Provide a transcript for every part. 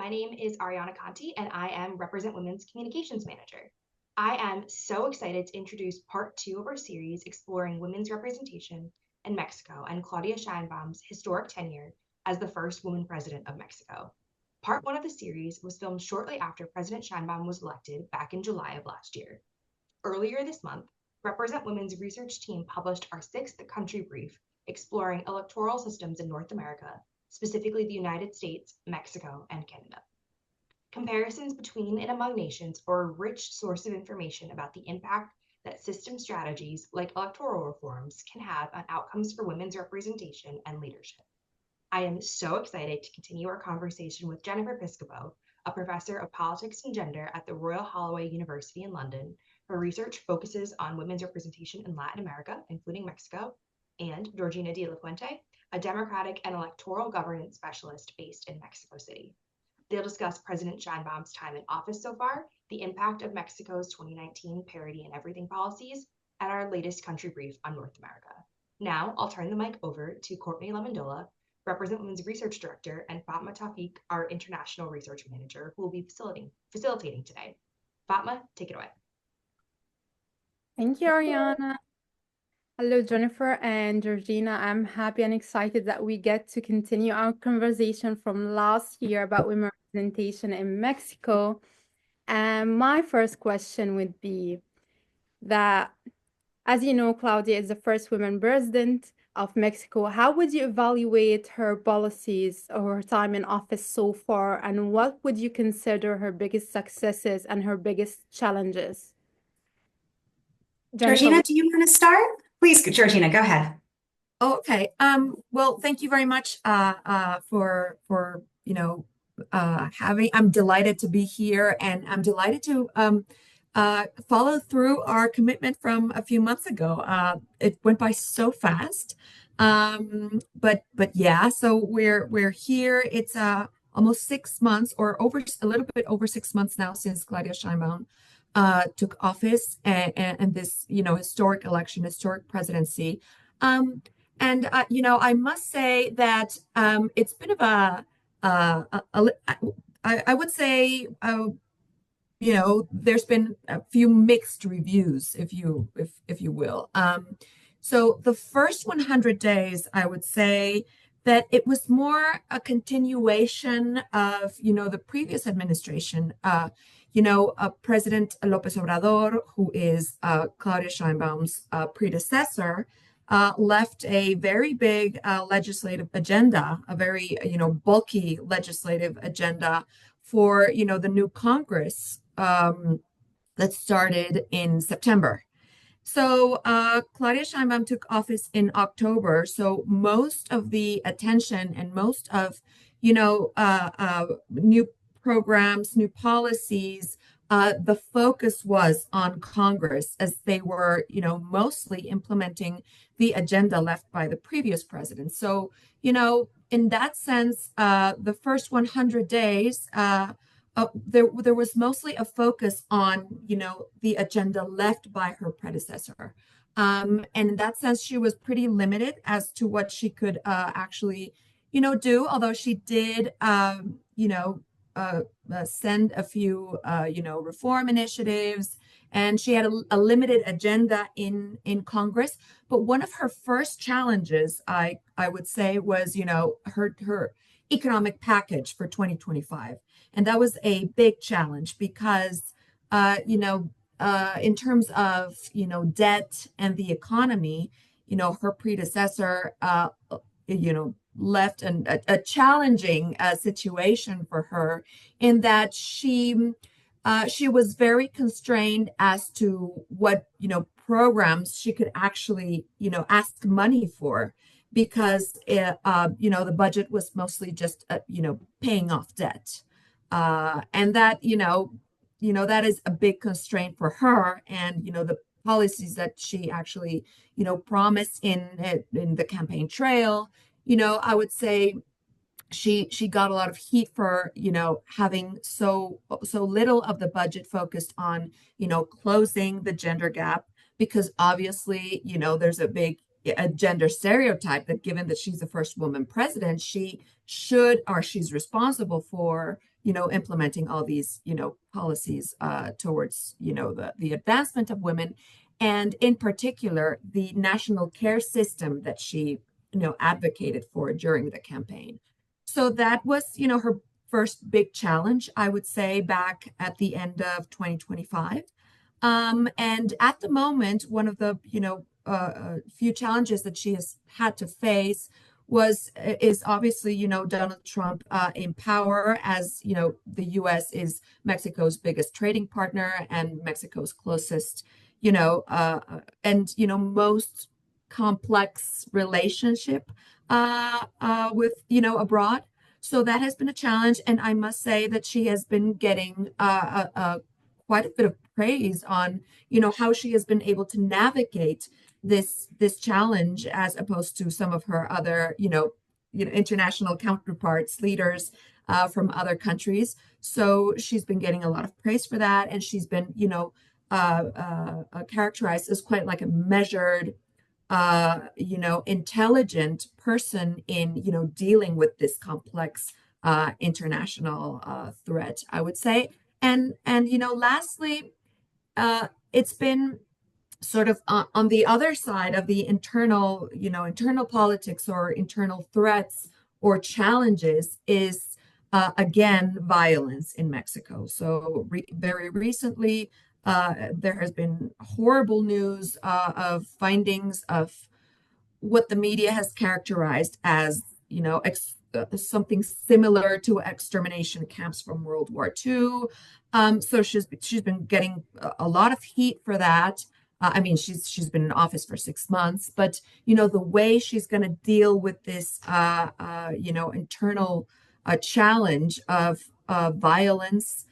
My name is Ariana Conti, and I am Represent Women's Communications Manager. I am so excited to introduce part 2 of our series exploring women's representation in Mexico and Claudia Sheinbaum's historic tenure as the first woman president of Mexico. Part 1 of the series was filmed shortly after President Sheinbaum was elected back in July of last year. Earlier this month, Represent Women's research team published our 6th country brief exploring electoral systems in North America, specifically the United States, Mexico, and Canada. Comparisons between and among nations are a rich source of information about the impact that system strategies like electoral reforms can have on outcomes for women's representation and leadership. I am so excited to continue our conversation with Jennifer Piscopo, a professor of politics and gender at the Royal Holloway University in London. Her research focuses on women's representation in Latin America, including Mexico, and Georgina de la Fuente, a democratic and electoral governance specialist based in Mexico City. They'll discuss President Sheinbaum's time in office so far, the impact of Mexico's 2019 parity-in-everything policies, and our latest country brief on North America. Now, I'll turn the mic over to Courtney Lamendola, Represent Women's Research Director, and Fatma Tawfik, our International Research Manager, who will be facilitating today. Fatma, take it away. Thank you, Ariana. Hello, Jennifer and Georgina. I'm happy and excited that we get to continue our conversation from last year about women representation in Mexico. And my first question would be that, as you know, Claudia is the first woman president of Mexico. How would you evaluate her policies or her time in office so far? And what would you consider her biggest successes and her biggest challenges? Jennifer, Georgina, do you want to start? Please, Georgina, go ahead. Oh, okay. Well, thank you very much for having. I'm delighted to be here, and I'm delighted to follow through our commitment from a few months ago. It went by so fast, but yeah. So we're here. It's almost 6 months, or a little bit over 6 months now since Claudia Sheinbaum took office and this, historic election, historic presidency. I must say that it's been of I would say, there's been a few mixed reviews, if you will. So the first 100 days, I would say that it was more a continuation of, the previous administration. President López Obrador, who is Claudia Sheinbaum's predecessor, left a very big legislative agenda, a very, bulky legislative agenda for, the new Congress that started in September. So Claudia Sheinbaum took office in October. So most of the attention and most of, new programs, new policies, the focus was on Congress as they were, mostly implementing the agenda left by the previous president. So, in that sense, the first 100 days, there was mostly a focus on, the agenda left by her predecessor. And in that sense, she was pretty limited as to what she could actually, do, although she did, send a few, reform initiatives, and she had a limited agenda in Congress. But one of her first challenges, I would say, was, her economic package for 2025, and that was a big challenge because, in terms of, debt and the economy, her predecessor, left a challenging situation for her in that she was very constrained as to what programs she could actually ask money for, because the budget was mostly just paying off debt, and that that is a big constraint for her, and the policies that she actually promised in the campaign trail. I would say she got a lot of heat for, having so little of the budget focused on, closing the gender gap, because obviously, there's a big gender stereotype that given that she's the first woman president, she should, or she's responsible for, implementing all these, policies towards, the advancement of women, and in particular, the national care system that she, advocated for during the campaign. So that was, her first big challenge, I would say, back at the end of 2025. And at the moment, one of the, few challenges that she has had to face is obviously, Donald Trump in power, as the U.S. is Mexico's biggest trading partner and Mexico's closest, and most complex relationship with abroad. So that has been a challenge, and I must say that she has been getting quite a bit of praise on how she has been able to navigate this challenge, as opposed to some of her other international counterparts, leaders from other countries. So she's been getting a lot of praise for that, and she's been characterized as quite like a measured, intelligent person in dealing with this complex international threat, I would say. And lastly, it's been sort of on the other side of the internal politics or internal threats or challenges is again violence in Mexico. So very recently, there has been horrible news of findings of what the media has characterized as something similar to extermination camps from World War II. So she's been getting a lot of heat for that. I mean, she's been in office for 6 months, but the way she's going to deal with this internal challenge of violence,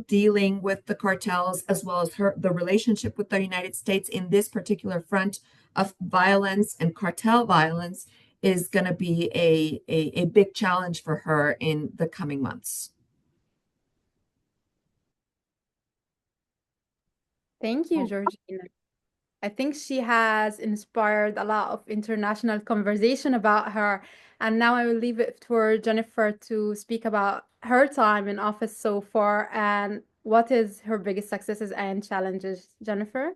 dealing with the cartels, as well as the relationship with the United States in this particular front of violence and cartel violence, is going to be a big challenge for her in the coming months. Thank you, Georgina. I think she has inspired a lot of international conversation about her. And now I will leave it for Jennifer to speak about her time in office so far and what is her biggest successes and challenges. Jennifer?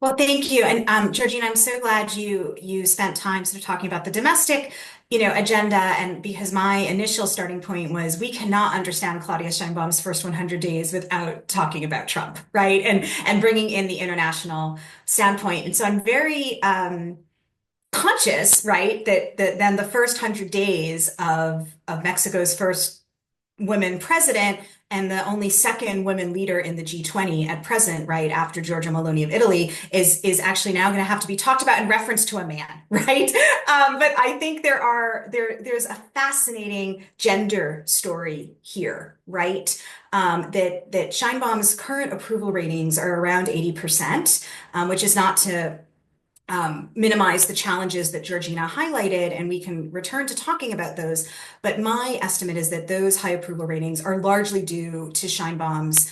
Well, thank you. And Georgina, I'm so glad you spent time sort of talking about the domestic, agenda. And because my initial starting point was we cannot understand Claudia Sheinbaum's first 100 days without talking about Trump, right? And bringing in the international standpoint. And so I'm very conscious, right, that then the first 100 days of Mexico's first women president and the only second women leader in the G20 at present, right, after Giorgia Meloni of Italy, is actually now going to have to be talked about in reference to a man, right? But I think there's a fascinating gender story here, right? That Sheinbaum's current approval ratings are around 80%, which is not to minimize the challenges that Georgina highlighted, and we can return to talking about those. But my estimate is that those high approval ratings are largely due to Sheinbaum's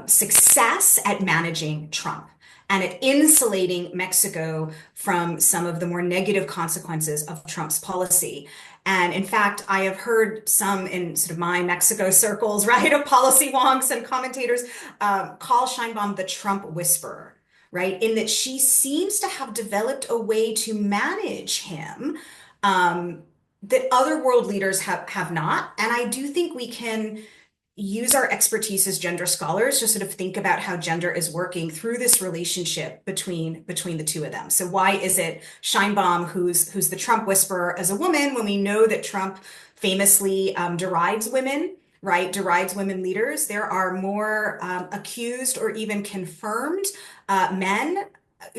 success at managing Trump and at insulating Mexico from some of the more negative consequences of Trump's policy. And in fact, I have heard some in sort of my Mexico circles, right, of policy wonks and commentators call Sheinbaum the Trump whisperer, right? In that she seems to have developed a way to manage him that other world leaders have not. And I do think we can use our expertise as gender scholars to sort of think about how gender is working through this relationship between the two of them. So why is it Sheinbaum who's the Trump whisperer as a woman, when we know that Trump famously derides women, right? Derides women leaders? There are more accused or even confirmed men,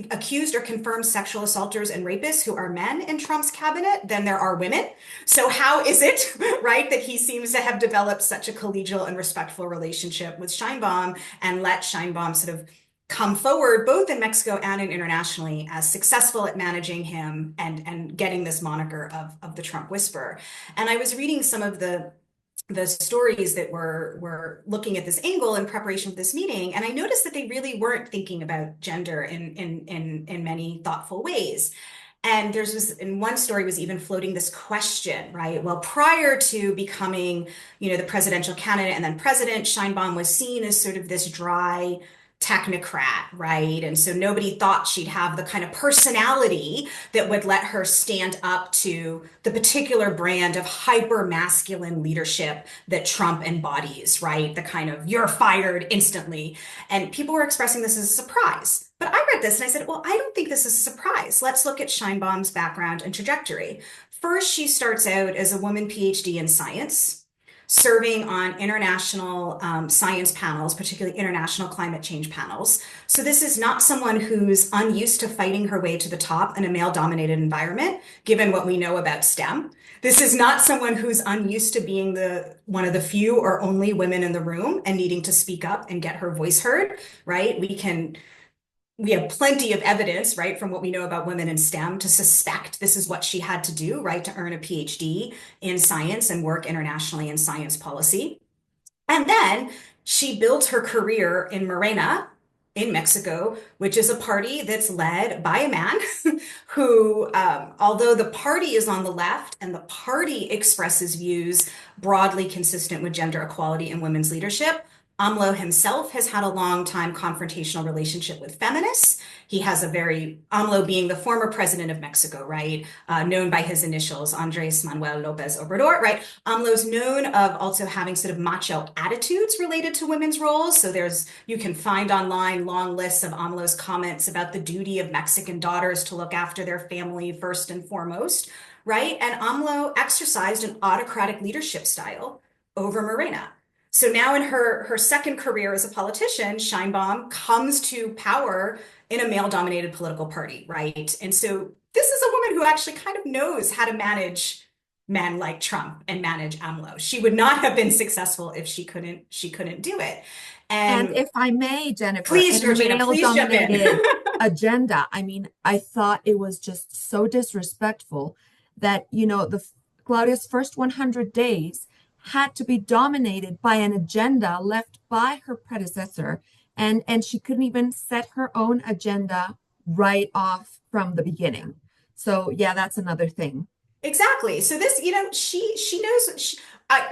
accused or confirmed sexual assaulters and rapists who are men in Trump's cabinet than there are women. So how is it, right, that he seems to have developed such a collegial and respectful relationship with Sheinbaum and let Sheinbaum sort of come forward both in Mexico and internationally as successful at managing him and getting this moniker of the Trump whisperer? And I was reading some of the stories that were looking at this angle in preparation for this meeting, and I noticed that they really weren't thinking about gender in many thoughtful ways. And there's this, in one story was even floating this question, right? Well, prior to becoming, the presidential candidate and then president, Sheinbaum was seen as sort of this dry technocrat, right? And so nobody thought she'd have the kind of personality that would let her stand up to the particular brand of hyper masculine leadership that Trump embodies, right? The kind of you're fired instantly. And people were expressing this as a surprise. But I read this and I said, well, I don't think this is a surprise. Let's look at Sheinbaum's background and trajectory. First, she starts out as a woman PhD in science, serving on international science panels, particularly international climate change panels. So this is not someone who's unused to fighting her way to the top in a male-dominated environment, given what we know about STEM. This is not someone who's unused to being one of the few or only women in the room and needing to speak up and get her voice heard, right? We have plenty of evidence, right, from what we know about women in STEM to suspect this is what she had to do, right, to earn a PhD in science and work internationally in science policy. And then she built her career in Morena in Mexico, which is a party that's led by a man who, although the party is on the left and the party expresses views broadly consistent with gender equality and women's leadership, AMLO himself has had a long time confrontational relationship with feminists. He has AMLO being the former president of Mexico, right? Known by his initials, Andres Manuel Lopez Obrador, right? AMLO's known of also having sort of macho attitudes related to women's roles. So you can find online long lists of AMLO's comments about the duty of Mexican daughters to look after their family first and foremost, right? And AMLO exercised an autocratic leadership style over Morena. So now in her second career as a politician, Sheinbaum comes to power in a male-dominated political party, right? And so this is a woman who actually kind of knows how to manage men like Trump and manage AMLO. She would not have been successful if she couldn't do it. And if I may, Jennifer, please, in a Georgina, please jump in. male-dominated agenda, I mean, I thought it was just so disrespectful that, Claudia's first 100 days had to be dominated by an agenda left by her predecessor, and she couldn't even set her own agenda right off from the beginning. So yeah, that's another thing. Exactly. So this, she knows.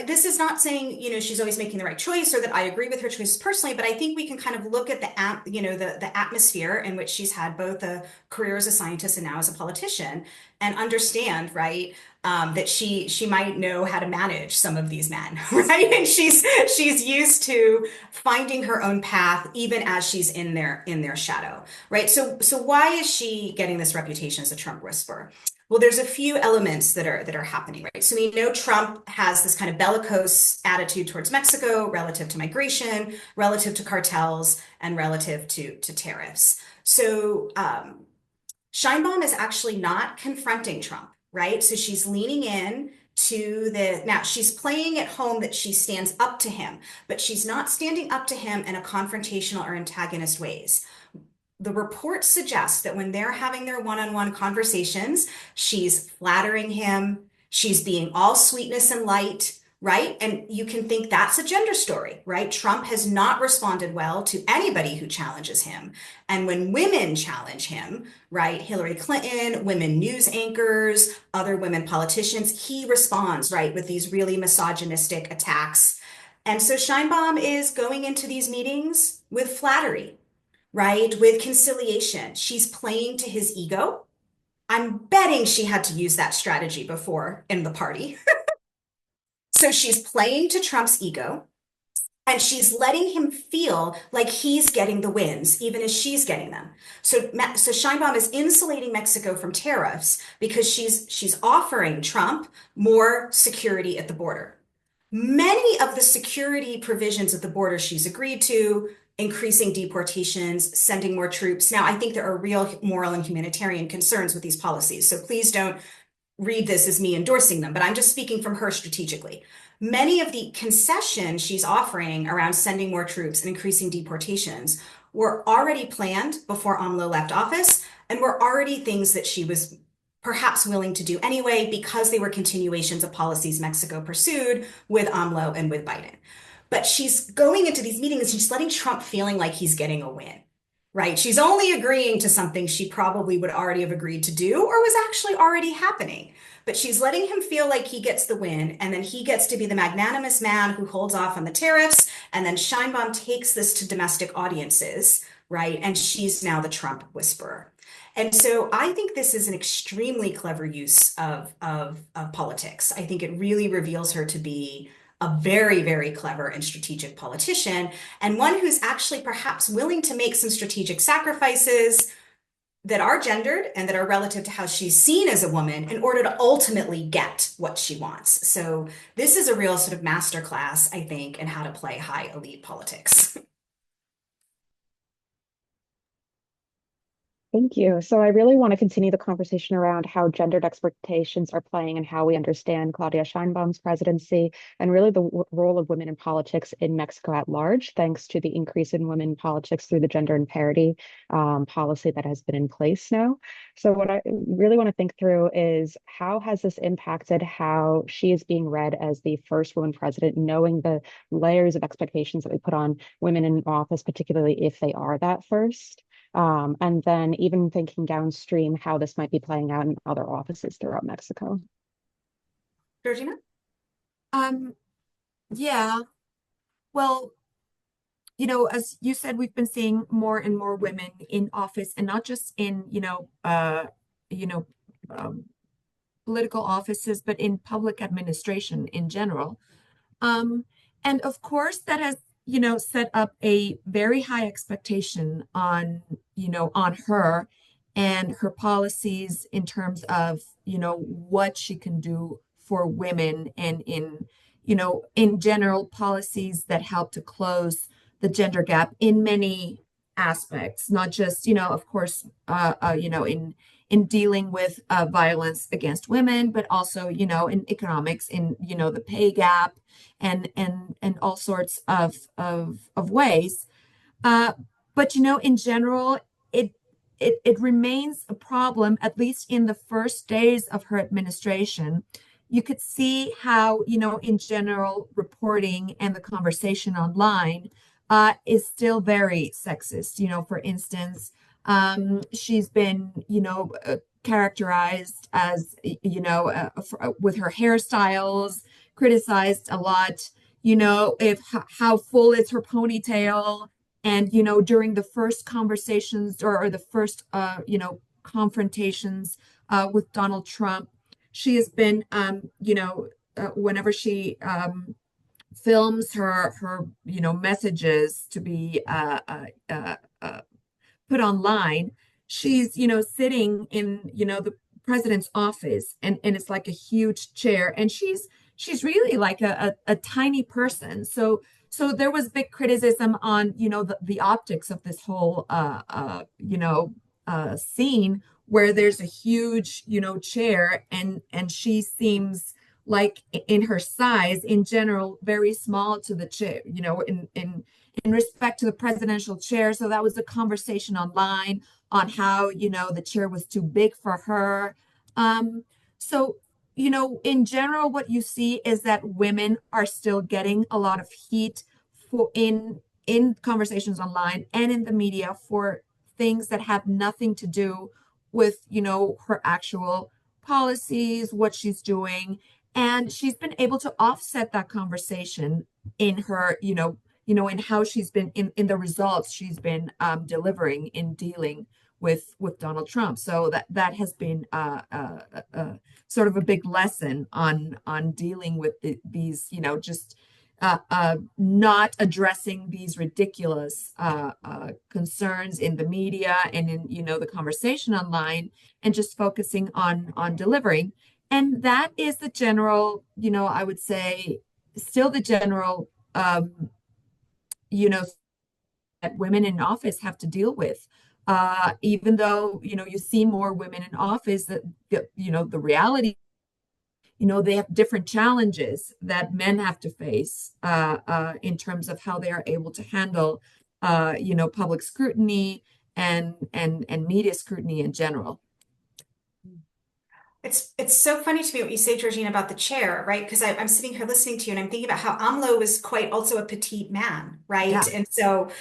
This is not saying, she's always making the right choice or that I agree with her choices personally, but I think we can kind of look at the atmosphere in which she's had both a career as a scientist and now as a politician and understand, right, that she might know how to manage some of these men, right? And she's used to finding her own path even as she's in their shadow, right? So why is she getting this reputation as a Trump whisperer? Well, there's a few elements that are happening, right? So we know Trump has this kind of bellicose attitude towards Mexico relative to migration, relative to cartels, and relative to tariffs. So Sheinbaum is actually not confronting Trump, right? So she's leaning in now she's playing at home that she stands up to him, but she's not standing up to him in a confrontational or antagonist ways. The reports suggest that when they're having their one-on-one conversations, she's flattering him, she's being all sweetness and light, right? And you can think that's a gender story, right? Trump has not responded well to anybody who challenges him. And when women challenge him, right, Hillary Clinton, women news anchors, other women politicians, he responds, right, with these really misogynistic attacks. And so Sheinbaum is going into these meetings with flattery, right? With conciliation. She's playing to his ego. I'm betting she had to use that strategy before in the party. So she's playing to Trump's ego and she's letting him feel like he's getting the wins, even as she's getting them. So Sheinbaum is insulating Mexico from tariffs because she's offering Trump more security at the border. Many of the security provisions at the border she's agreed to, increasing deportations, sending more troops. Now, I think there are real moral and humanitarian concerns with these policies. So please don't read this as me endorsing them, but I'm just speaking from her strategically. Many of the concessions she's offering around sending more troops and increasing deportations were already planned before AMLO left office and were already things that she was perhaps willing to do anyway because they were continuations of policies Mexico pursued with AMLO and with Biden. But she's going into these meetings and she's letting Trump feeling like he's getting a win, right? She's only agreeing to something she probably would already have agreed to do or was actually already happening. But she's letting him feel like he gets the win, and then he gets to be the magnanimous man who holds off on the tariffs, and then Sheinbaum takes this to domestic audiences, right? And she's now the Trump whisperer. And so I think this is an extremely clever use of politics. I think it really reveals her to be a very, very clever and strategic politician, and one who's actually perhaps willing to make some strategic sacrifices that are gendered and that are relative to how she's seen as a woman in order to ultimately get what she wants. So this is a real sort of masterclass, I think, in how to play high elite politics. Thank you. So I really want to continue the conversation around how gendered expectations are playing and how we understand Claudia Sheinbaum's presidency and really the role of women in politics in Mexico at large, thanks to the increase in women in politics through the gender and parity policy that has been in place now. So what I really want to think through is how has this impacted how she is being read as the first woman president, knowing the layers of expectations that we put on women in office, particularly if they are that first. And then even thinking downstream how this might be playing out in other offices throughout Mexico. Georgina? Yeah. Well, as you said, we've been seeing more and more women in office, and not just in, political offices, but in public administration in general. And of course, that has, set up a very high expectation on, on her and her policies in terms of, what she can do for women and in general policies that help to close the gender gap in many aspects, not just, of course, in dealing with violence against women, but also, in economics, in, the pay gap and all sorts of ways. But, in general, it remains a problem, at least in the first days of her administration. You could see how, in general, reporting and the conversation online is still very sexist. For instance, she's been, characterized as, with her hairstyles, criticized a lot, if how full is her ponytail. And, during the first conversations or the first, confrontations with Donald Trump, she has been, whenever she films her, messages to be put online, she's, sitting in, the president's office, and it's like a huge chair, and she's really like a tiny person. So there was big criticism on, the optics of this whole, scene where there's a huge, chair, and she seems like in her size, in general, very small to the chair, in respect to the presidential chair. So that was a conversation online on how, the chair was too big for her. So, in general, what you see is that women are still getting a lot of heat for in conversations online and in the media for things that have nothing to do with, her actual policies, what she's doing. And she's been able to offset that conversation in her, in how she's been in the results she's been delivering in dealing with Donald Trump. So that has been sort of a big lesson on dealing with these, just not addressing these ridiculous concerns in the media and in, the conversation online, and just focusing on delivering. And that is the general, I would say, still the general, that women in office have to deal with. Even though, you see more women in office, that, the reality, they have different challenges that men have to face in terms of how they are able to handle, public scrutiny and media scrutiny in general. It's so funny to me what you say, Georgina, about the chair, right? Because I'm sitting here listening to you, and I'm thinking about how AMLO was quite also a petite man, right? Yeah. And so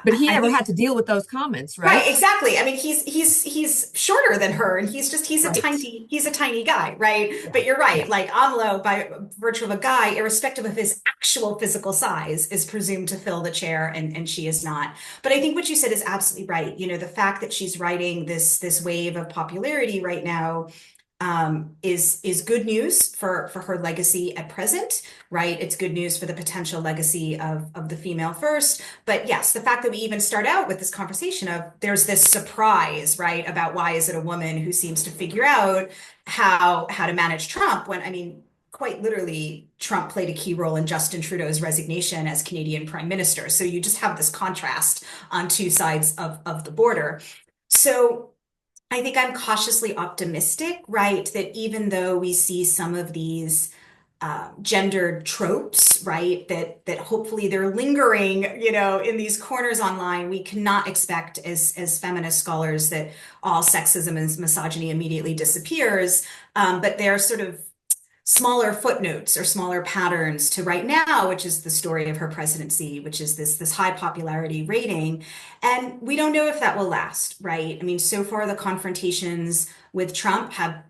But he I never think had to deal with those comments, right, right? exactly. I mean, he's shorter than her, and he's a Right. tiny guy, right? Yeah. But you're right. Yeah. Like AMLO, by virtue of a guy, irrespective of his actual physical size, is presumed to fill the chair, and she is not. But I think what you said is absolutely right. You know, the fact that she's riding this wave of popularity right now is good news for her legacy at present, right? It's good news for the potential legacy of the female first. But yes, the fact that we even start out with this conversation of there's this surprise, right, about why is it a woman who seems to figure out how to manage Trump when, I mean, quite literally, Trump played a key role in Justin Trudeau's resignation as Canadian Prime Minister. So you just have this contrast on two sides of the border. So I think I'm cautiously optimistic, right? That even though we see some of these gendered tropes, right? That hopefully they're lingering, you know, in these corners online. We cannot expect as feminist scholars that all sexism and misogyny immediately disappears, but they're sort of smaller footnotes or smaller patterns to right now, which is the story of her presidency, which is this high popularity rating. And we don't know if that will last, right? I mean, so far the confrontations with Trump have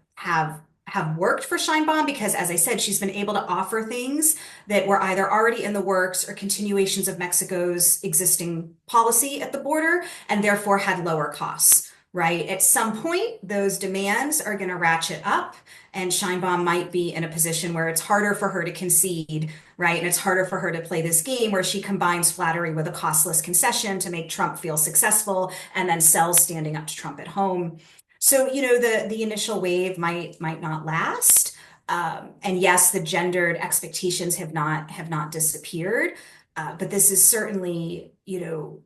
worked for Sheinbaum because, as I said, she's been able to offer things that were either already in the works or continuations of Mexico's existing policy at the border and therefore had lower costs, right? At some point, those demands are going to ratchet up, and Sheinbaum might be in a position where it's harder for her to concede, right? And it's harder for her to play this game where she combines flattery with a costless concession to make Trump feel successful and then sells standing up to Trump at home. So, you know, the initial wave might not last. And yes, the gendered expectations have not disappeared. But this is certainly, you know,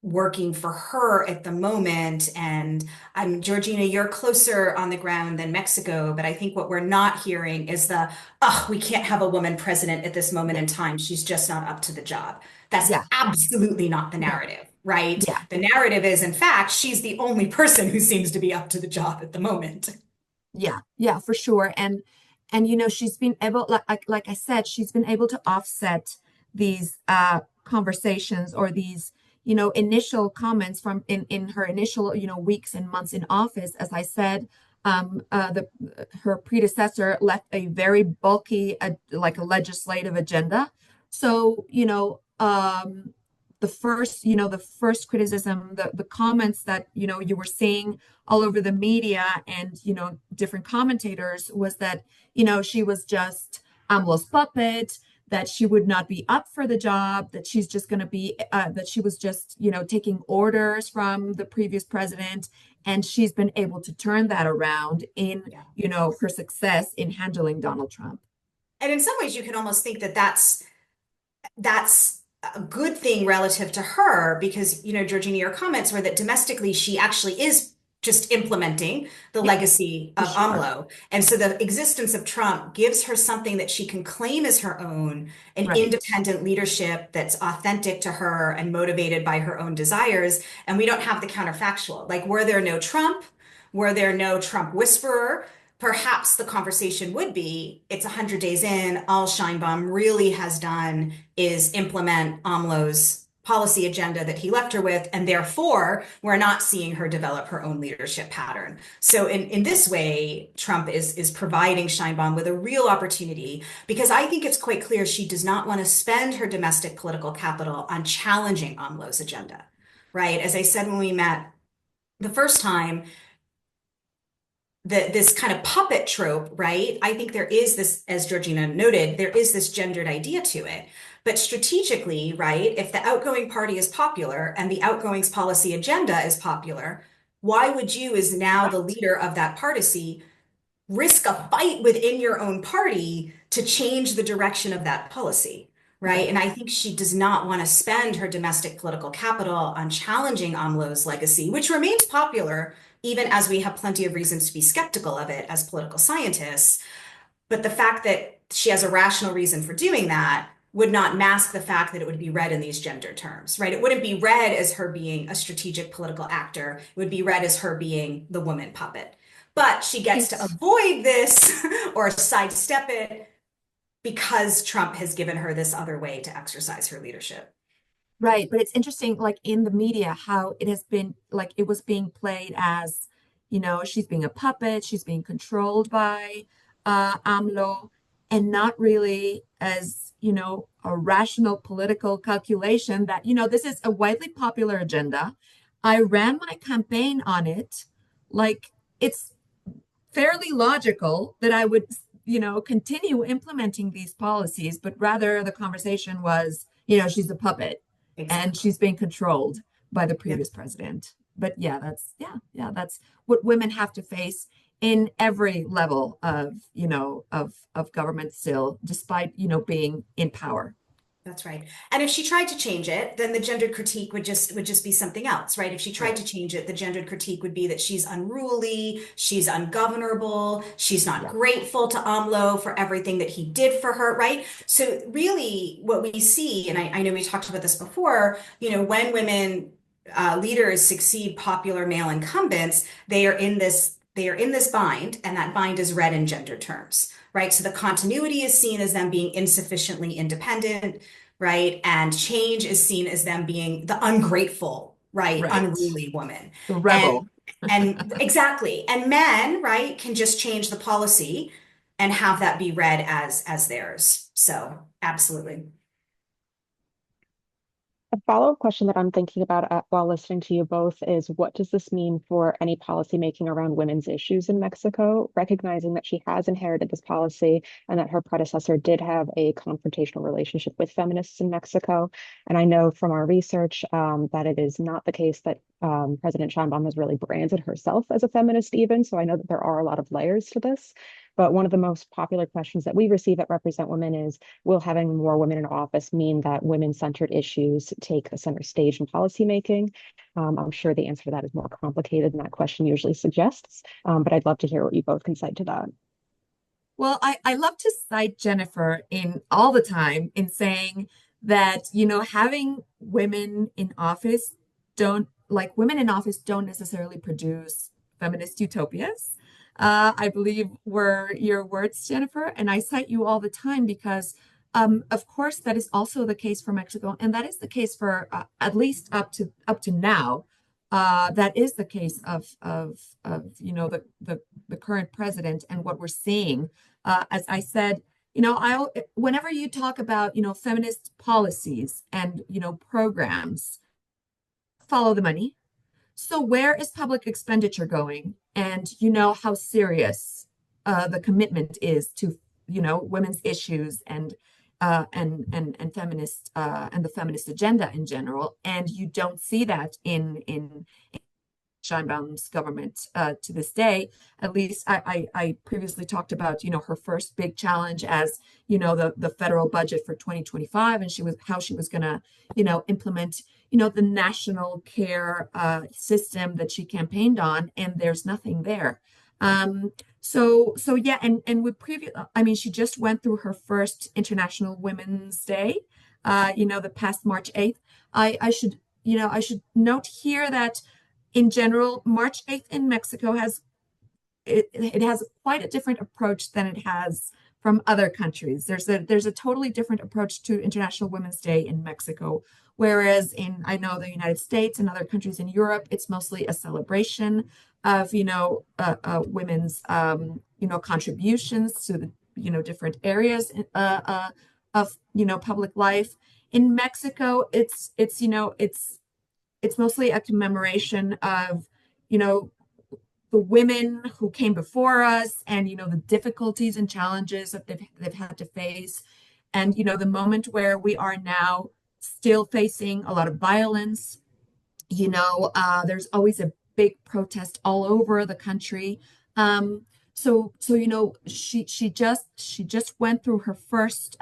working for her at the moment. And Georgina, you're closer on the ground than Mexico, but I think what we're not hearing is oh, we can't have a woman president at this moment in time. She's just not up to the job. That's Yeah. absolutely not the narrative, right? Yeah. The narrative is, in fact, she's the only person who seems to be up to the job at the moment. Yeah. Yeah, for sure. And you know, she's been able, like I said, she's been able to offset these conversations or these, you know, initial comments from in her initial, you know, weeks and months in office. As I said, her predecessor left a very bulky, like a legislative agenda. So, you know, the first criticism, the comments that, you know, you were seeing all over the media and, you know, different commentators was that, you know, she was just AMLO's puppet, that she would not be up for the job, that she's just going to be, that she was just, you know, taking orders from the previous president. And she's been able to turn that around in, you know, her success in handling Donald Trump. And in some ways, you can almost think that that's a good thing relative to her because, you know, Georgina, your comments were that domestically she actually is just implementing the legacy of AMLO. And so the existence of Trump gives her something that she can claim as her own, an independent leadership that's authentic to her and motivated by her own desires. And we don't have the counterfactual. Like, were there no Trump? Were there no Trump whisperer? Perhaps the conversation would be, it's 100 days in, all Sheinbaum really has done is implement AMLO's policy agenda that he left her with, and therefore we're not seeing her develop her own leadership pattern. So in this way, Trump is providing Sheinbaum with a real opportunity because I think it's quite clear she does not want to spend her domestic political capital on challenging AMLO's agenda, right? As I said when we met the first time, this kind of puppet trope, right? I think there is this, as Georgina noted, there is this gendered idea to it. But strategically, right, if the outgoing party is popular and the outgoing's policy agenda is popular, why would you, as now the leader of that party, risk a fight within your own party to change the direction of that policy, right? And I think she does not want to spend her domestic political capital on challenging AMLO's legacy, which remains popular, even as we have plenty of reasons to be skeptical of it as political scientists. But the fact that she has a rational reason for doing that would not mask the fact that it would be read in these gender terms, right? It wouldn't be read as her being a strategic political actor. It would be read as her being the woman puppet. But she gets to avoid this or sidestep it because Trump has given her this other way to exercise her leadership. Right, but it's interesting, like in the media, how it has been like it was being played as, she's being a puppet, she's being controlled by AMLO, and not really as, a rational political calculation that, this is a widely popular agenda. I ran my campaign on it. Like it's fairly logical that I would, continue implementing these policies, but rather the conversation was, she's a puppet and Exactly. she's being controlled by the Yeah. previous president. But yeah, that's what women have to face in every level of, of government still, despite, being in power. That's right. And if she tried to change it, then the gendered critique would just be something else, right? If she tried Right. to change it, the gendered critique would be that she's unruly, she's ungovernable, she's not Yeah. grateful to AMLO for everything that he did for her, right? So really what we see, and I know we talked about this before, when women leaders succeed popular male incumbents, they are in this bind, and that bind is read in gender terms, right? So the continuity is seen as them being insufficiently independent, right? And change is seen as them being the ungrateful, right? Right. Unruly woman. The And rebel. and exactly. And men, right, can just change the policy and have that be read as theirs. So absolutely. A follow-up question that I'm thinking about while listening to you both is what does this mean for any policy making around women's issues in Mexico, recognizing that she has inherited this policy and that her predecessor did have a confrontational relationship with feminists in Mexico. And I know from our research that it is not the case that President Sheinbaum has really branded herself as a feminist even. So I know that there are a lot of layers to this. But one of the most popular questions that we receive at Represent Women is, will having more women in office mean that women-centered issues take the center stage in policymaking? I'm sure the answer to that is more complicated than that question usually suggests, but I'd love to hear what you both can cite to that. Well, I love to cite Jennifer in all the time in saying that, having women in office women in office don't necessarily produce feminist utopias. I believe were your words, Jennifer, and I cite you all the time because, of course, that is also the case for Mexico, and that is the case for at least up to now. That is the case of the current president and what we're seeing. As I said, whenever you talk about feminist policies and programs, follow the money. So where is public expenditure going? And how serious the commitment is to women's issues and feminist and the feminist agenda in general. And you don't see that in Scheinbaum's government to this day. At least I previously talked about her first big challenge as the federal budget for 2025, and how she was going to implement the national care system that she campaigned on, and there's nothing there. So yeah, and with she just went through her first International Women's Day, the past March 8th. I should note here that in general, March 8th in Mexico it has quite a different approach than it has from other countries. There's a totally different approach to International Women's Day in Mexico, whereas I know the United States and other countries in Europe, it's mostly a celebration of women's contributions to the different areas of public life. In Mexico, it's mostly a commemoration of, the women who came before us and, the difficulties and challenges that they've had to face. And, the moment where we are now still facing a lot of violence, there's always a big protest all over the country. So she just went through her first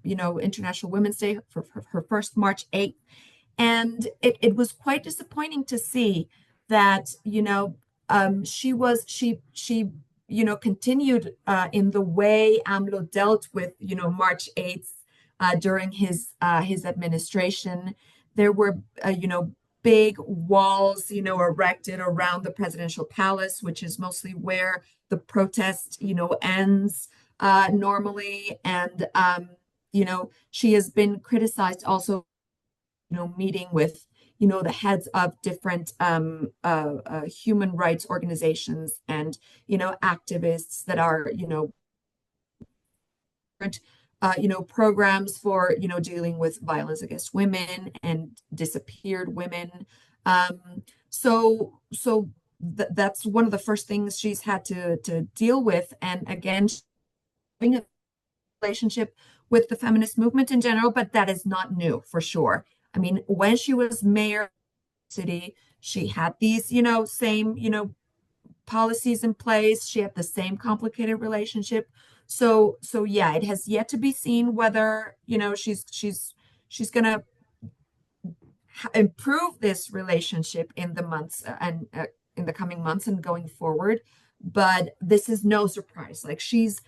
International Women's Day for her first March 8th. And it was quite disappointing to see that, she continued in the way AMLO dealt with, March 8th during his administration. There were, big walls, erected around the presidential palace, which is mostly where the protest, ends normally. And, she has been criticized also meeting with, the heads of different human rights organizations and, activists that are, different, programs for, dealing with violence against women and disappeared women. So that's one of the first things she's had to deal with. And again, having a relationship with the feminist movement in general, but that is not new for sure. I mean, when she was mayor of the city, she had these, same, policies in place. She had the same complicated relationship. So yeah, it has yet to be seen whether, she's gonna improve this relationship in the months and in the coming months and going forward. But this is no surprise. Like she's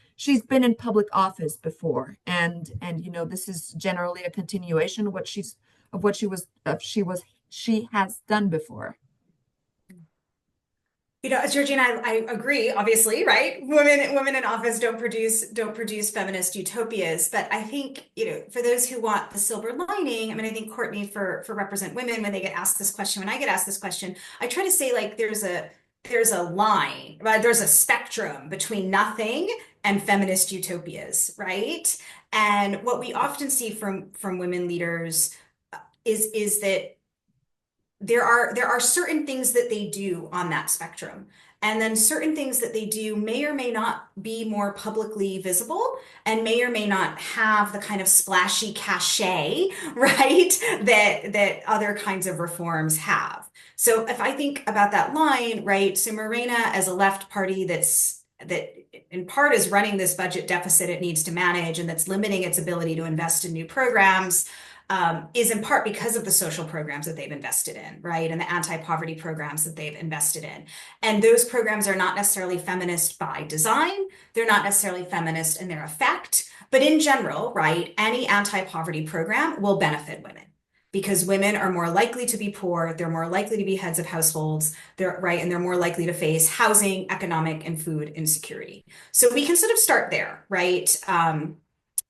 been in public office before, and this is generally a continuation of what she has done before. Georgina, I agree, obviously, right? Women in office don't produce feminist utopias. But I think, for those who want the silver lining, I mean, I think Courtney for Represent Women, when they get asked this question, when I get asked this question, I try to say like there's a line, right? There's a spectrum between nothing and feminist utopias, right? And what we often see from women leaders is that there are certain things that they do on that spectrum. And then certain things that they do may or may not be more publicly visible and may or may not have the kind of splashy cachet, right, that other kinds of reforms have. So if I think about that line, right, so Morena as a left party that in part is running this budget deficit it needs to manage and that's limiting its ability to invest in new programs, is in part because of the social programs that they've invested in, right? And the anti-poverty programs that they've invested in. And those programs are not necessarily feminist by design. They're not necessarily feminist in their effect, but in general, right, any anti-poverty program will benefit women because women are more likely to be poor. They're more likely to be heads of households, and they're more likely to face housing, economic, and food insecurity. So we can sort of start there, right?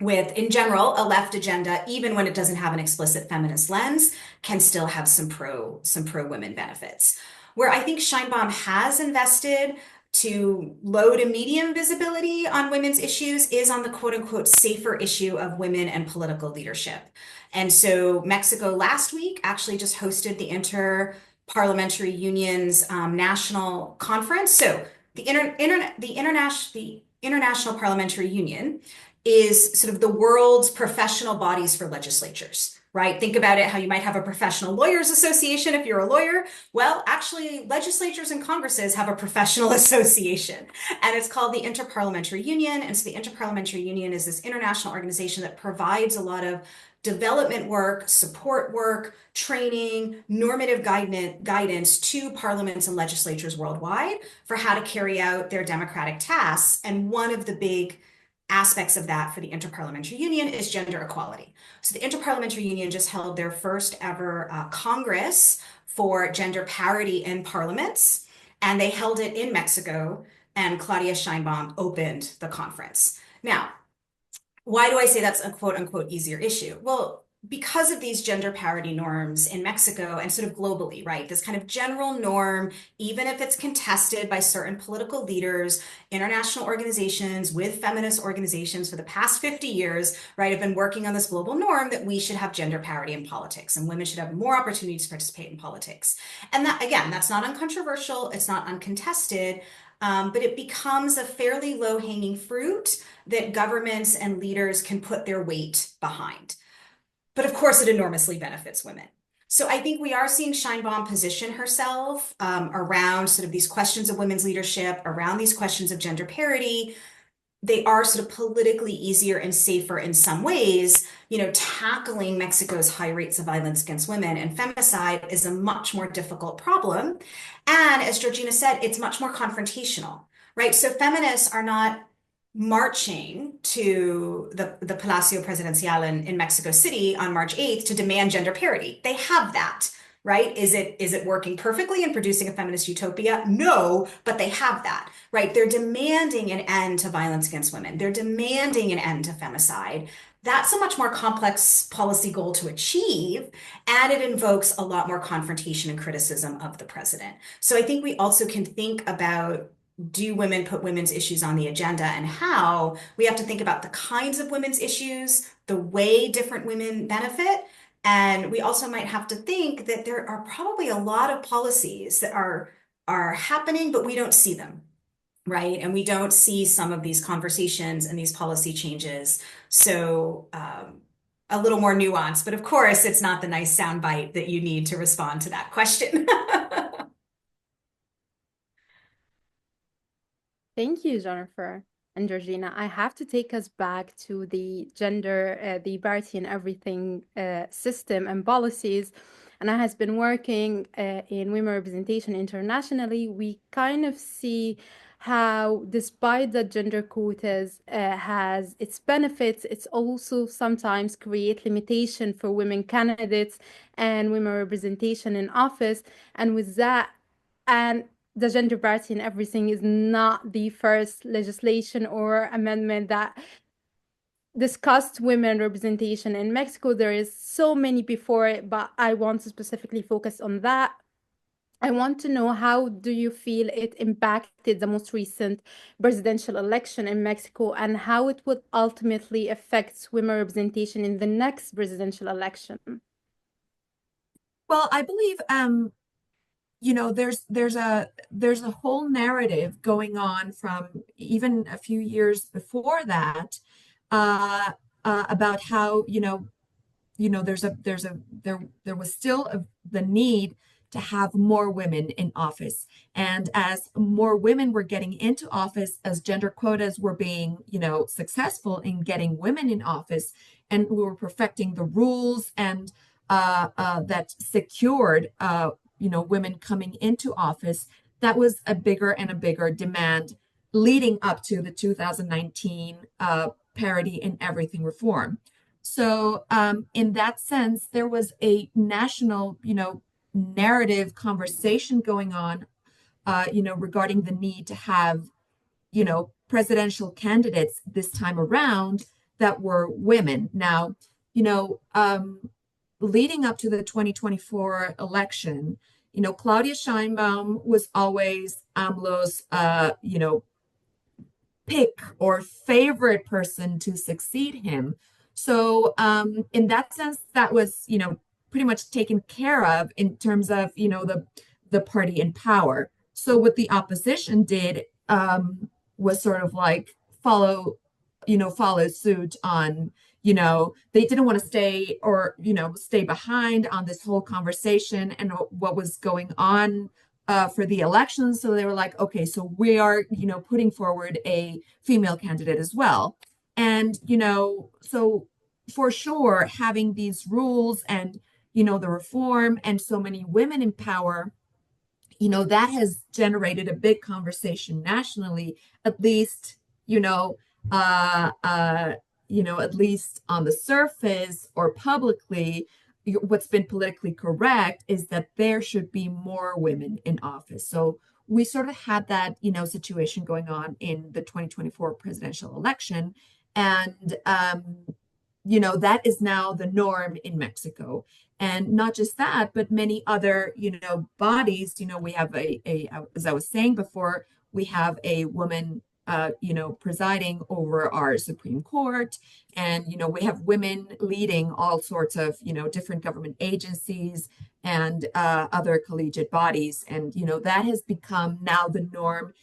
With, in general, a left agenda, even when it doesn't have an explicit feminist lens, can still have some pro-women benefits. Where I think Sheinbaum has invested to low to medium visibility on women's issues is on the quote-unquote safer issue of women and political leadership. And so Mexico last week actually just hosted the Inter-Parliamentary Union's national conference. So the International Parliamentary Union is sort of the world's professional bodies for legislatures, right? Think about it, how you might have a professional lawyers association if you're a lawyer. Well, actually, legislatures and congresses have a professional association, and it's called the Inter-Parliamentary Union. And so the Inter-Parliamentary Union is this international organization that provides a lot of development work, support work, training, normative guidance to parliaments and legislatures worldwide for how to carry out their democratic tasks. And one of the big aspects of that for the Inter-Parliamentary Union is gender equality. So the Inter-Parliamentary Union just held their first ever Congress for gender parity in parliaments, and they held it in Mexico, and Claudia Sheinbaum opened the conference. Now, why do I say that's a quote unquote easier issue? Well, because of these gender parity norms in Mexico and sort of globally, right? This kind of general norm, even if it's contested by certain political leaders, international organizations with feminist organizations for the past 50 years, right, have been working on this global norm that we should have gender parity in politics and women should have more opportunities to participate in politics. And that, again, that's not uncontroversial, it's not uncontested, but it becomes a fairly low-hanging fruit that governments and leaders can put their weight behind. But of course, it enormously benefits women. So I think we are seeing Sheinbaum position herself around sort of these questions of women's leadership, around these questions of gender parity. They are sort of politically easier and safer in some ways. Tackling Mexico's high rates of violence against women and femicide is a much more difficult problem. And as Georgina said, it's much more confrontational, right? So feminists are not marching to the Palacio Presidencial in Mexico City on March 8th to demand gender parity. They have that, right? Is it working perfectly and producing a feminist utopia? No, but they have that, right? They're demanding an end to violence against women. They're demanding an end to femicide. that's a much more complex policy goal to achieve, and it invokes a lot more confrontation and criticism of the president. So I think we also can think about, do women put women's issues on the agenda, and how we have to think about the kinds of women's issues, the way different women benefit. And we also might have to think that there are probably a lot of policies that are happening, but we don't see them, right? And we don't see some of these conversations and these policy changes. So a little more nuance, but of course, it's not the nice soundbite that you need to respond to that question. Thank you, Jennifer and Georgina. I have to take us back to the gender, the parity in everything system and policies. And I has been working in women representation internationally. We kind of see how, despite the gender quotas has its benefits, it's also sometimes create limitation for women candidates and women representation in office. And with that, and the gender parity in everything is not the first legislation or amendment that discussed women representation in Mexico. There is so many before it, but I want to specifically focus on that. I want to know, how do you feel it impacted the most recent presidential election in Mexico, and how it would ultimately affect women representation in the next presidential election? Well, I believe there's a whole narrative going on from even a few years before that, about how there was still the need to have more women in office, and as more women were getting into office, as gender quotas were being successful in getting women in office, and we were perfecting the rules and that secured women coming into office, that was a bigger and a bigger demand leading up to the 2019 parity in everything reform. So in that sense, there was a national, narrative conversation going on, regarding the need to have, presidential candidates this time around that were women. Now, leading up to the 2024 election, Claudia Sheinbaum was always AMLO's, pick or favorite person to succeed him. So in that sense, that was, pretty much taken care of in terms of, the party in power. So what the opposition did was sort of like follow suit on, they didn't want to stay or, stay behind on this whole conversation and what was going on for the elections. So they were like, okay, so we are, putting forward a female candidate as well. And, so for sure, having these rules and, the reform and so many women in power, that has generated a big conversation nationally, at least, at least on the surface or publicly. What's been politically correct is that there should be more women in office. So we sort of had that, situation going on in the 2024 presidential election. And, that is now the norm in Mexico. And not just that, but many other, bodies, we have as I was saying before, we have a woman, presiding over our Supreme Court. And, we have women leading all sorts of, different government agencies and other collegiate bodies. And, that has become now the norm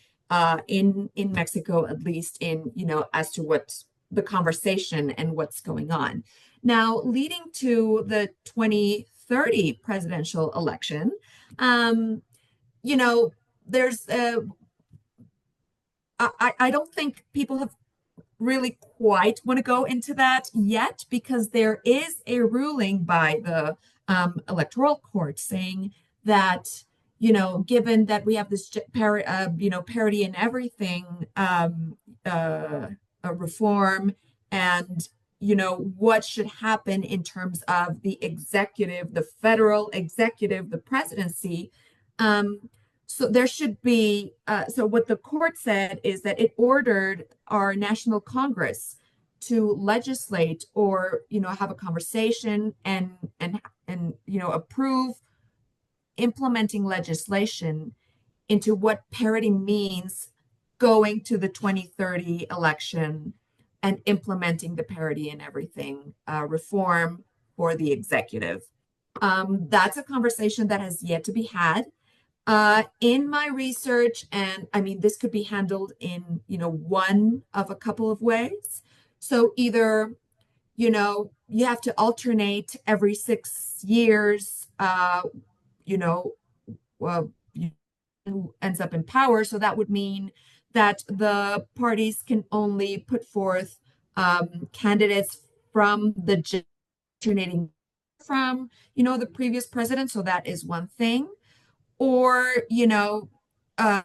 in Mexico, at least in, as to what's the conversation and what's going on. Now, leading to the 2030 presidential election, there's I don't think people have really quite want to go into that yet, because there is a ruling by the electoral court saying that, given that we have this parity in everything reform, and what should happen in terms of the executive, the federal executive, the presidency. So there should be, so what the court said is that it ordered our National Congress to legislate or, have a conversation and approve implementing legislation into what parity means going to the 2030 election and implementing the parity in everything reform for the executive. That's a conversation that has yet to be had. In my research, and I mean, this could be handled in, one of a couple of ways. So either, you have to alternate every 6 years, who ends up in power. So that would mean that the parties can only put forth candidates from the alternating from, the previous president. So that is one thing. Or, uh,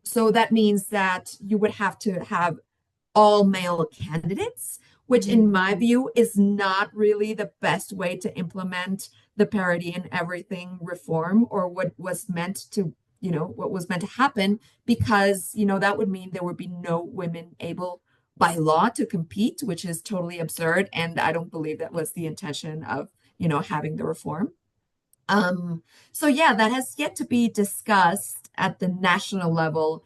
so that means that you would have to have all male candidates, which in my view is not really the best way to implement the parity in everything reform, or what was meant to happen, because that would mean there would be no women able by law to compete, which is totally absurd, and I don't believe that was the intention of having the reform. So yeah, that has yet to be discussed at the national level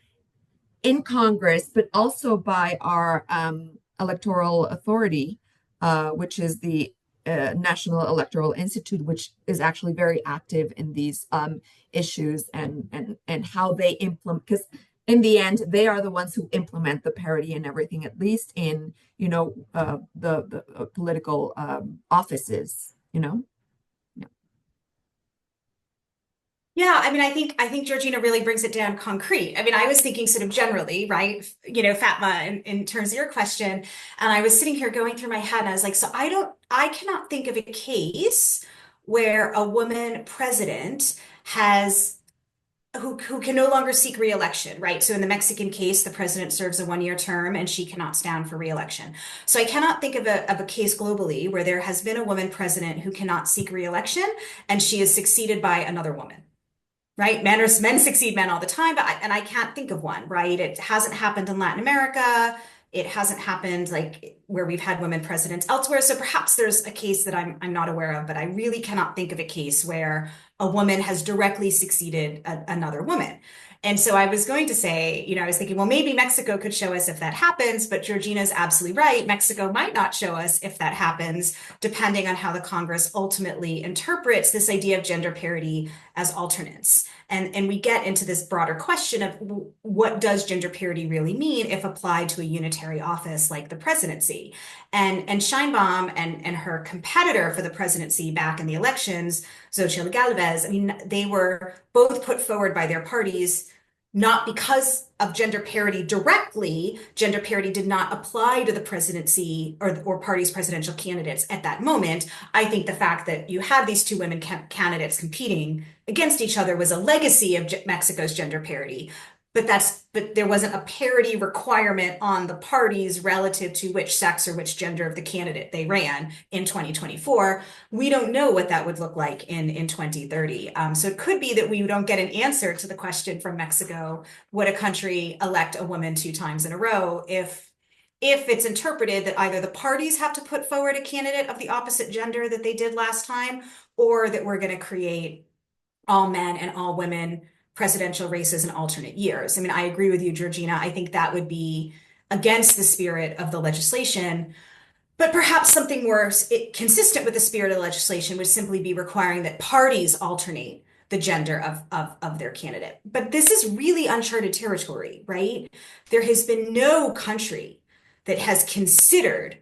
in Congress, but also by our electoral authority, which is the National Electoral Institute, which is actually very active in these issues and how they implement, because in the end, they are the ones who implement the parity and everything, at least in the political offices. Yeah, I mean, I think Georgina really brings it down concrete. I mean, I was thinking sort of generally, right? Fatma, in terms of your question, and I was sitting here going through my head, and I was like, so I cannot think of a case where a woman president has who can no longer seek re-election, right? So in the Mexican case, the president serves a 1-year term and she cannot stand for re-election. So I cannot think of a case globally where there has been a woman president who cannot seek re-election and she is succeeded by another woman. Right? Men succeed men all the time, but I can't think of one, right? It hasn't happened in Latin America. It hasn't happened like where we've had women presidents elsewhere. So perhaps there's a case that I'm not aware of, but I really cannot think of a case where a woman has directly succeeded another woman. And so I was going to say, I was thinking, well, maybe Mexico could show us if that happens, but Georgina's absolutely right. Mexico might not show us if that happens, depending on how the Congress ultimately interprets this idea of gender parity as alternates. And we get into this broader question of what does gender parity really mean if applied to a unitary office like the presidency? And Sheinbaum and her competitor for the presidency back in the elections, Xochitl Galvez, I mean, they were both put forward by their parties not because of gender parity directly. Gender parity did not apply to the presidency or parties' presidential candidates at that moment. I think the fact that you had these two women candidates competing against each other was a legacy of Mexico's gender parity. But there wasn't a parity requirement on the parties relative to which sex or which gender of the candidate they ran in 2024. We don't know what that would look like in 2030. So it could be that we don't get an answer to the question from Mexico, would a country elect a woman 2 times in a row if it's interpreted that either the parties have to put forward a candidate of the opposite gender that they did last time, or that we're going to create all men and all women presidential races in alternate years. I mean, I agree with you, Georgina. I think that would be against the spirit of the legislation, but perhaps something more consistent with the spirit of the legislation would simply be requiring that parties alternate the gender of their candidate. But this is really uncharted territory, right? There has been no country that has considered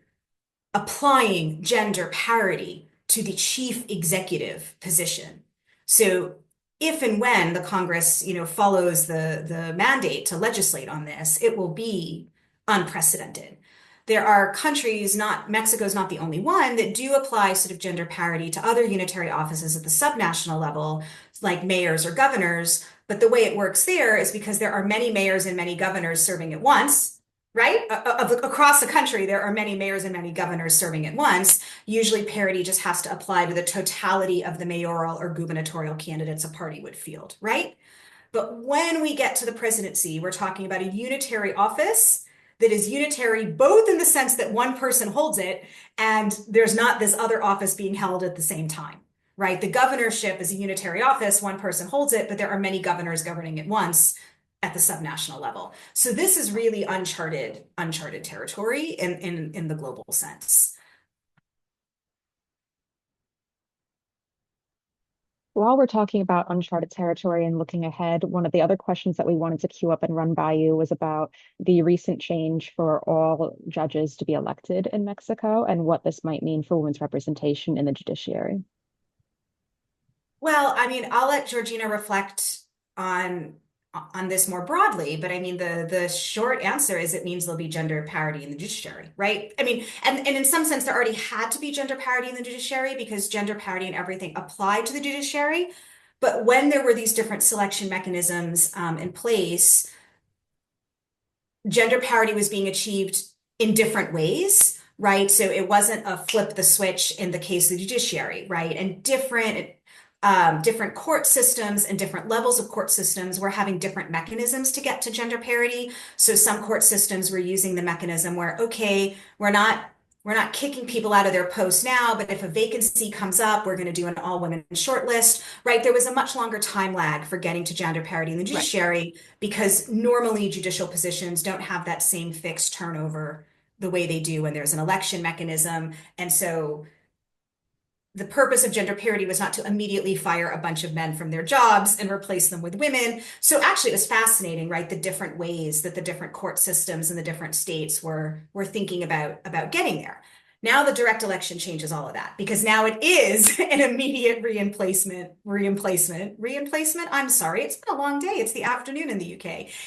applying gender parity to the chief executive position. So if and when the Congress, follows the mandate to legislate on this, it will be unprecedented. There are countries, Mexico's not the only one, that do apply sort of gender parity to other unitary offices at the subnational level, like mayors or governors. But the way it works there is because there are many mayors and many governors serving at once, right? Across the country, there are many mayors and many governors serving at once. Usually parity just has to apply to the totality of the mayoral or gubernatorial candidates a party would field, right? But when we get to the presidency, we're talking about a unitary office that is unitary, both in the sense that one person holds it and there's not this other office being held at the same time, right? The governorship is a unitary office, one person holds it, but there are many governors governing at once at the subnational level. So this is really uncharted territory in the global sense. While we're talking about uncharted territory and looking ahead, one of the other questions that we wanted to queue up and run by you was about the recent change for all judges to be elected in Mexico and what this might mean for women's representation in the judiciary. Well, I mean, I'll let Georgina reflect on this more broadly, but I mean, the short answer is it means there'll be gender parity in the judiciary, right? I mean, and in some sense, there already had to be gender parity in the judiciary because gender parity and everything applied to the judiciary. But when there were these different selection mechanisms in place, gender parity was being achieved in different ways, right? So it wasn't a flip the switch in the case of the judiciary, right? And different court systems and different levels of court systems were having different mechanisms to get to gender parity. So some court systems were using the mechanism where, okay, we're not kicking people out of their posts now, but if a vacancy comes up, we're going to do an all-women shortlist, right? There was a much longer time lag for getting to gender parity in the judiciary because normally judicial positions don't have that same fixed turnover the way they do when there's an election mechanism. And so the purpose of gender parity was not to immediately fire a bunch of men from their jobs and replace them with women. So actually it was fascinating, right? The different ways that the different court systems in the different states were thinking about getting there. Now the direct election changes all of that because now it is an immediate reemplacement. I'm sorry, it's been a long day. It's the afternoon in the UK.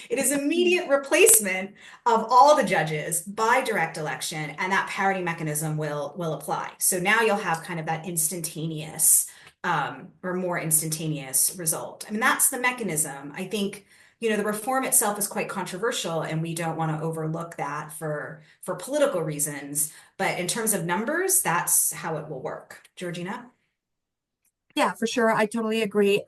It is immediate replacement of all the judges by direct election, and that parity mechanism will apply. So now you'll have kind of that instantaneous or more instantaneous result. I mean, that's the mechanism. I think the reform itself is quite controversial, and we don't want to overlook that for political reasons. But in terms of numbers, that's how it will work. Georgina? Yeah, for sure. I totally agree.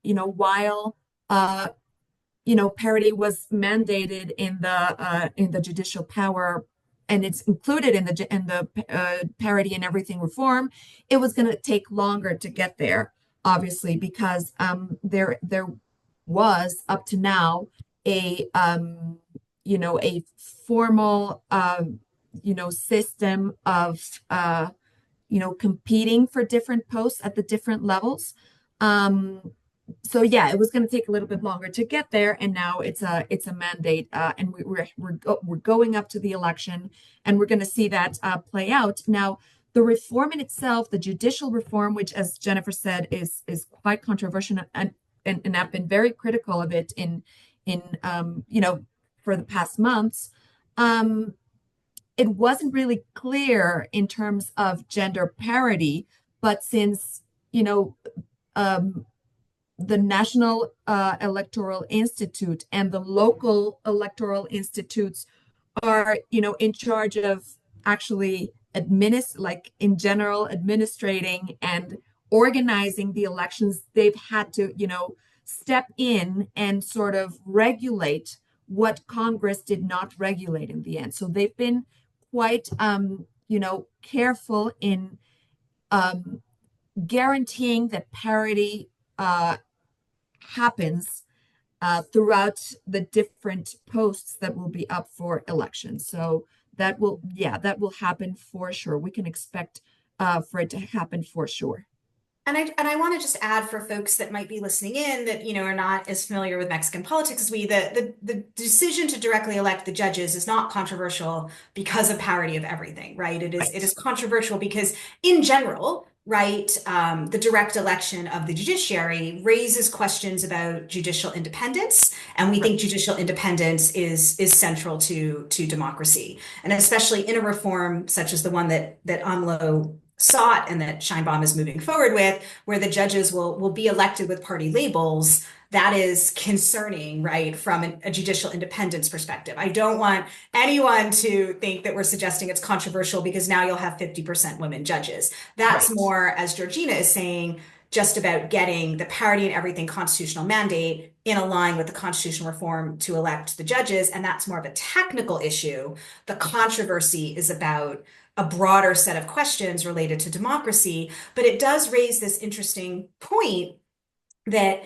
While parity was mandated in the judicial power, and it's included in the parity and everything reform, it was going to take longer to get there, obviously, because there was up to now a formal system of competing for different posts at the different levels. So yeah, it was going to take a little bit longer to get there, and now it's a mandate, and we're going up to the election, and we're going to see that play out. Now, the reform in itself, the judicial reform, which, as Jennifer said, is quite controversial, and I've been very critical of it in for the past months. It wasn't really clear in terms of gender parity, but since the National Electoral Institute and the local electoral institutes are, in charge of actually administrating and organizing the elections, they've had to, step in and sort of regulate what Congress did not regulate in the end. So they've been quite, careful in guaranteeing that parity happens throughout the different posts that will be up for election. So that will happen for sure. We can expect for it to happen for sure. And I want to just add for folks that might be listening in that are not as familiar with Mexican politics as we, the decision to directly elect the judges is not controversial because of parity of everything, right? It is controversial because in general, right, the direct election of the judiciary raises questions about judicial independence, and we think judicial independence is central to democracy, and especially in a reform such as the one that AMLO sought and that Sheinbaum is moving forward with, where the judges will be elected with party labels. That is concerning, right, from a judicial independence perspective. I don't want anyone to think that we're suggesting it's controversial because now you'll have 50% women judges. That's more, as Georgina is saying, just about getting the parity in everything constitutional mandate in a line with the constitutional reform to elect the judges. And that's more of a technical issue. The controversy is about a broader set of questions related to democracy. But it does raise this interesting point that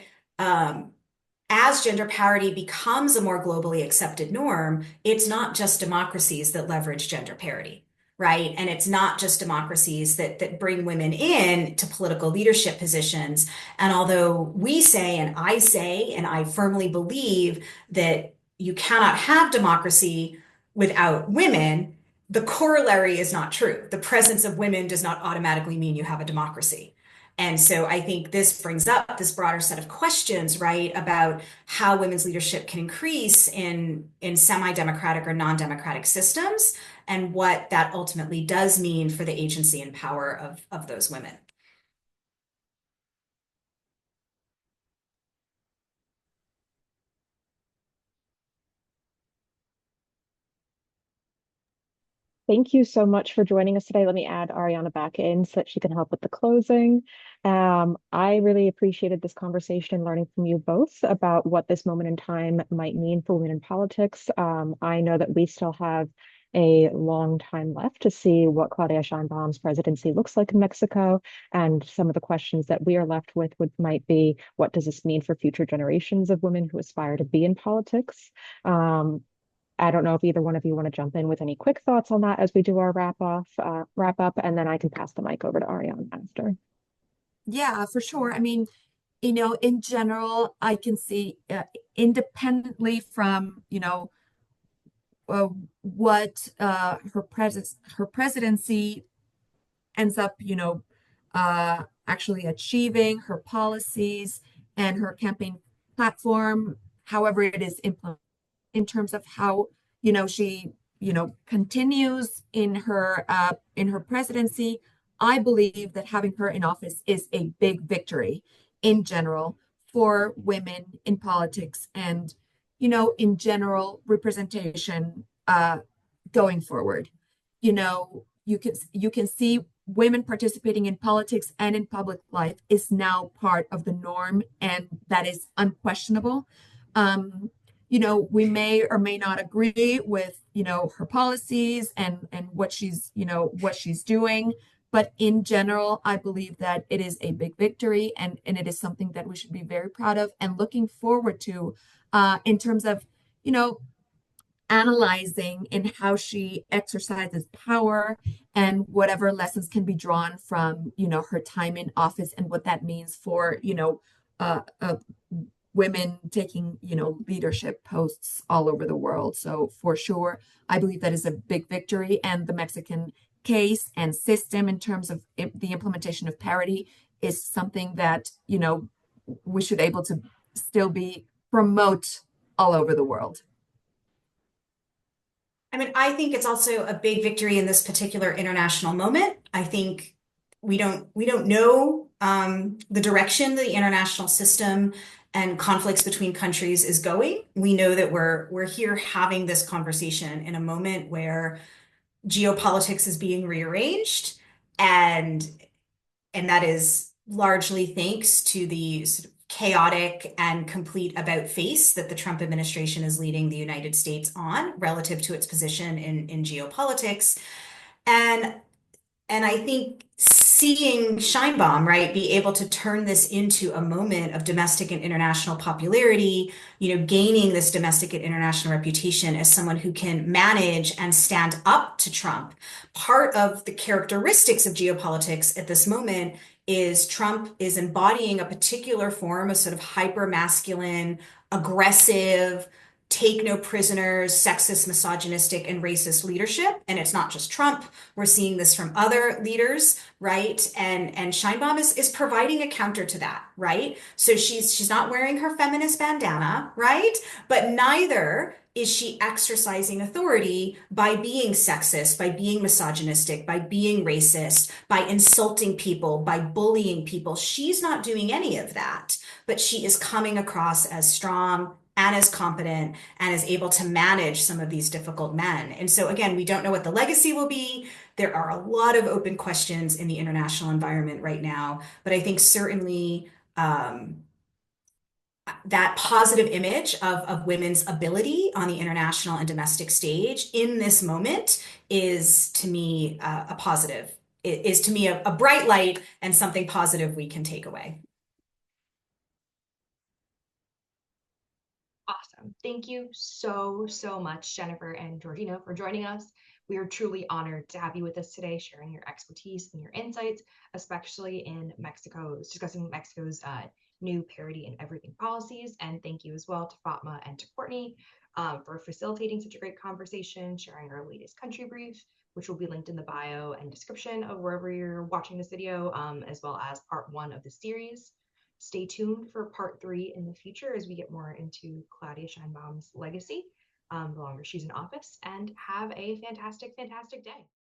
as gender parity becomes a more globally accepted norm, it's not just democracies that leverage gender parity, right? And it's not just democracies that bring women in to political leadership positions. And although we say, and I firmly believe that you cannot have democracy without women, the corollary is not true. The presence of women does not automatically mean you have a democracy. And so I think this brings up this broader set of questions, right, about how women's leadership can increase in semi-democratic or non-democratic systems, and what that ultimately does mean for the agency and power of those women. Thank you so much for joining us today. Let me add Ariana back in so that she can help with the closing. I really appreciated this conversation, learning from you both about what this moment in time might mean for women in politics. I know that we still have a long time left to see what Claudia Sheinbaum's presidency looks like in Mexico. And some of the questions that we are left with might be, what does this mean for future generations of women who aspire to be in politics? I don't know if either one of you want to jump in with any quick thoughts on that as we do our wrap up, and then I can pass the mic over to Ariane after. Yeah, for sure. I mean, in general, I can see independently from, what her presidency ends up, actually achieving, her policies and her campaign platform, however it is implemented, in terms of how she continues in her presidency. I believe that having her in office is a big victory in general for women in politics, and in general representation going forward. You can see women participating in politics and in public life is now part of the norm, and that is unquestionable. We may or may not agree with, her policies and what she's doing. But in general, I believe that it is a big victory, and it is something that we should be very proud of and looking forward to in terms of, analyzing in how she exercises power and whatever lessons can be drawn from, her time in office and what that means for, women taking, leadership posts all over the world. So for sure, I believe that is a big victory. And the Mexican case and system in terms of the implementation of parity is something that, we should able to still be promote all over the world. I mean, I think it's also a big victory in this particular international moment. I think we don't know the direction the international system and conflicts between countries is going. We know that we're here having this conversation in a moment where geopolitics is being rearranged, and that is largely thanks to the sort of chaotic and complete about face that the Trump administration is leading the United States on relative to its position in geopolitics. And I think seeing Sheinbaum, right, be able to turn this into a moment of domestic and international popularity, gaining this domestic and international reputation as someone who can manage and stand up to Trump. Part of the characteristics of geopolitics at this moment is Trump is embodying a particular form of sort of hyper-masculine, aggressive, take no prisoners, sexist, misogynistic, and racist leadership. And it's not just Trump. We're seeing this from other leaders, right? And Sheinbaum is providing a counter to that, right? So she's not wearing her feminist bandana, right? But neither is she exercising authority by being sexist, by being misogynistic, by being racist, by insulting people, by bullying people. She's not doing any of that, but she is coming across as strong and as competent and as able to manage some of these difficult men. And so again, we don't know what the legacy will be. There are a lot of open questions in the international environment right now, but I think certainly that positive image of women's ability on the international and domestic stage in this moment is to me a positive. It is to me a bright light and something positive we can take away. Awesome. Thank you so, so much, Jennifer and Georgina, for joining us. We are truly honored to have you with us today, sharing your expertise and your insights, especially in discussing Mexico's new parity in everything policies. And thank you as well to Fatma and to Courtney for facilitating such a great conversation, sharing our latest country brief, which will be linked in the bio and description of wherever you're watching this video, as well as part 1 of the series. Stay tuned for part 3 in the future as we get more into Claudia Sheinbaum's legacy the longer she's in office, and have a fantastic, fantastic day.